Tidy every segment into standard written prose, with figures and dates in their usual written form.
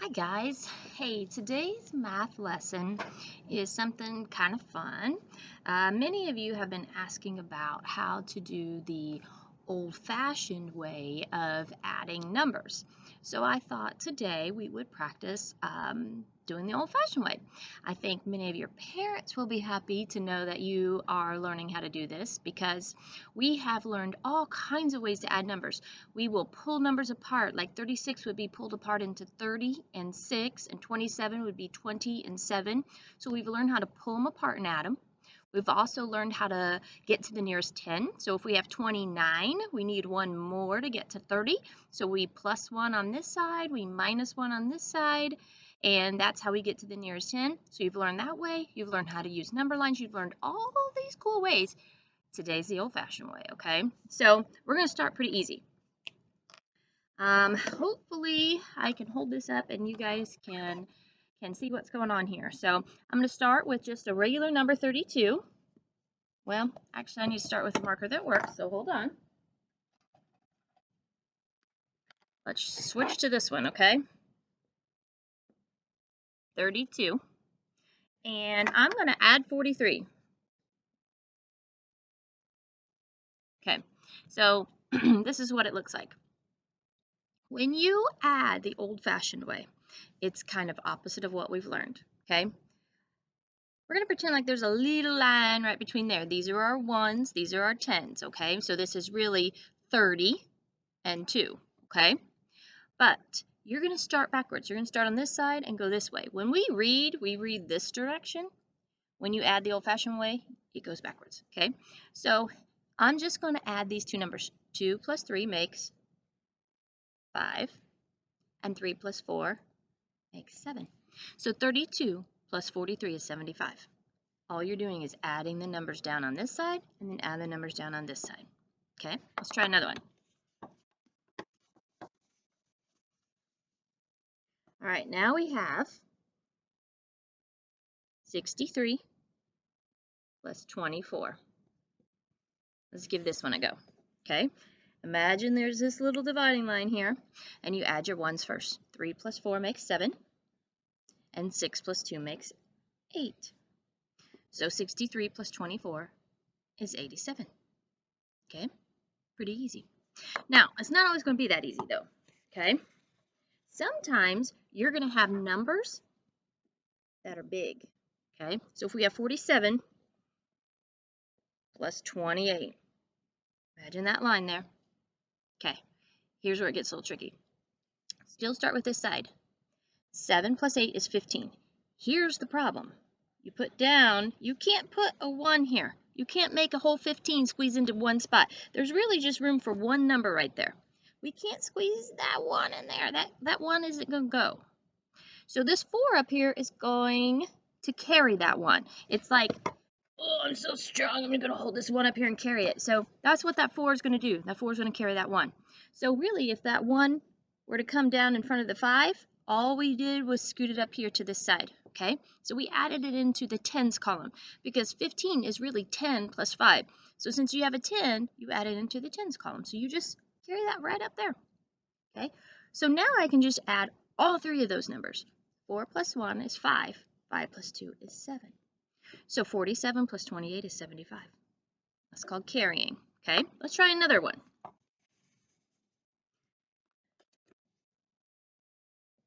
Hi guys. Hey, today's math lesson is something kind of fun. Many of you have been asking about how to do the old-fashioned way of adding numbers. So I thought today we would practice doing the old-fashioned way. I think many of your parents will be happy to know that you are learning how to do this because we have learned all kinds of ways to add numbers. We will pull numbers apart, like 36 would be pulled apart into 30 and 6, and 27 would be 20 and 7. So we've learned how to pull them apart and add them. We've also learned how to get to the nearest 10. So if we have 29, we need one more to get to 30. So we plus 1 on this side, we minus 1 on this side, and that's how we get to the nearest 10. So you've learned that way. You've learned how to use number lines. You've learned all these cool ways. Today's the old-fashioned way, okay? So we're going to start pretty easy. Hopefully I can hold this up and you guys can see what's going on here. So I'm going to start with just a regular number 32. Well, actually I need to start with a marker that works, so hold on. Let's switch to this one, okay? 32. And I'm going to add 43. Okay, so this is what it looks like. When you add the old-fashioned way, it's kind of opposite of what we've learned, okay? We're going to pretend like there's a little line right between there. These are our 1s, these are our 10s, okay? So this is really 30 and 2, okay? But you're going to start backwards. You're going to start on this side and go this way. When we read this direction. When you add the old-fashioned way, it goes backwards, okay? So I'm just going to add these two numbers. 2 plus 3 makes 5, and 3 plus 4 makes 7. So 32 plus 43 is 75. All you're doing is adding the numbers down on this side and then add the numbers down on this side. Okay, let's try another one. All right, now we have 63 plus 24. Let's give this one a go. Okay, imagine there's this little dividing line here, and you add your ones first. 3 plus 4 makes 7, and 6 plus 2 makes 8. So 63 plus 24 is 87. Okay, pretty easy. Now, it's not always going to be that easy, though. Okay, sometimes you're going to have numbers that are big. Okay, so if we have 47 plus 28, imagine that line there. Okay, here's where it gets a little tricky. Still start with this side. 7 plus 8 is 15. Here's the problem. You put down, you can't put a 1 here. You can't make a whole 15 squeeze into one spot. There's really just room for one number right there. We can't squeeze that 1 in there. That 1 isn't going to go. So this 4 up here is going to carry that 1. It's like, oh, I'm so strong. I'm going to hold this 1 up here and carry it. So that's what that 4 is going to do. That 4 is going to carry that 1. So really, if that 1 were to come down in front of the 5, all we did was scoot it up here to this side, okay? So we added it into the tens column because 15 is really 10 plus 5. So since you have a 10, you add it into the tens column. So you just carry that right up there, okay? So now I can just add all three of those numbers. 4 plus 1 is 5. 5 plus 2 is 7. So 47 plus 28 is 75. That's called carrying, okay? Let's try another one.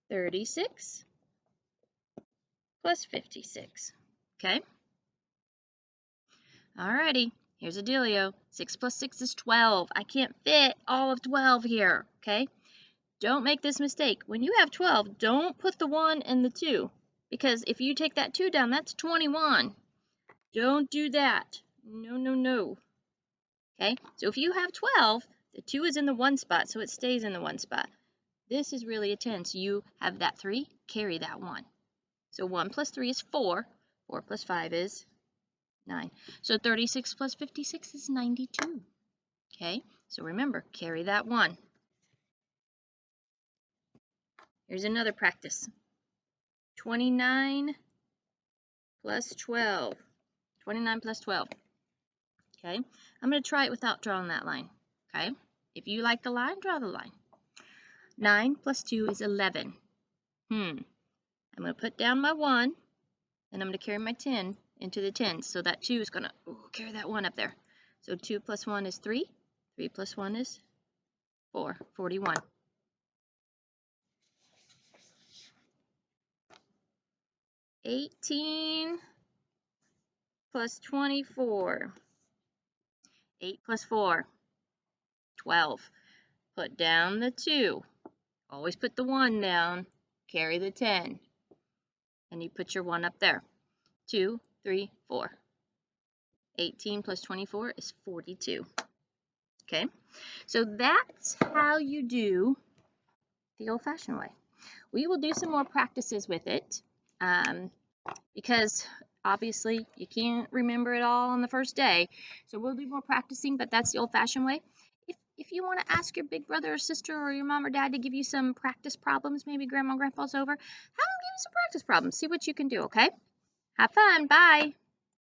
36 plus 56, okay? Alrighty, here's a dealio. 6 plus 6 is 12. I can't fit all of 12 here, okay? Don't make this mistake. When you have 12, don't put the 1 and the 2, because if you take that 2 down, that's 21. Don't do that. No, no, no. Okay, so if you have 12, the 2 is in the 1 spot, so it stays in the 1 spot. This is really a 10, so you have that 3, carry that 1. So 1 plus 3 is 4. 4 plus 5 is 9. So 36 plus 56 is 92. Okay, so remember, carry that 1. Here's another practice. 29 plus 12. 29 plus 12. Okay, I'm going to try it without drawing that line. Okay, if you like the line, draw the line. 9 plus 2 is 11. I'm going to put down my 1, and I'm going to carry my 10 into the 10s. So that 2 is going to carry that 1 up there. So 2 plus 1 is 3. 3 plus 1 is 4. 41. $18 plus 24. 8 plus 4. 12. Put down the 2. Always put the 1 down. Carry the 10. And you put your 1 up there. 2, 3, 4. 18 plus 24 is 42. Okay, so that's how you do the old-fashioned way. We will do some more practices with it because obviously you can't remember it all on the first day. So we'll do more practicing, but that's the old-fashioned way. If you want to ask your big brother or sister or your mom or dad to give you some practice problems, maybe grandma and grandpa's over, have them give you some practice problems. See what you can do, okay? Have fun. Bye.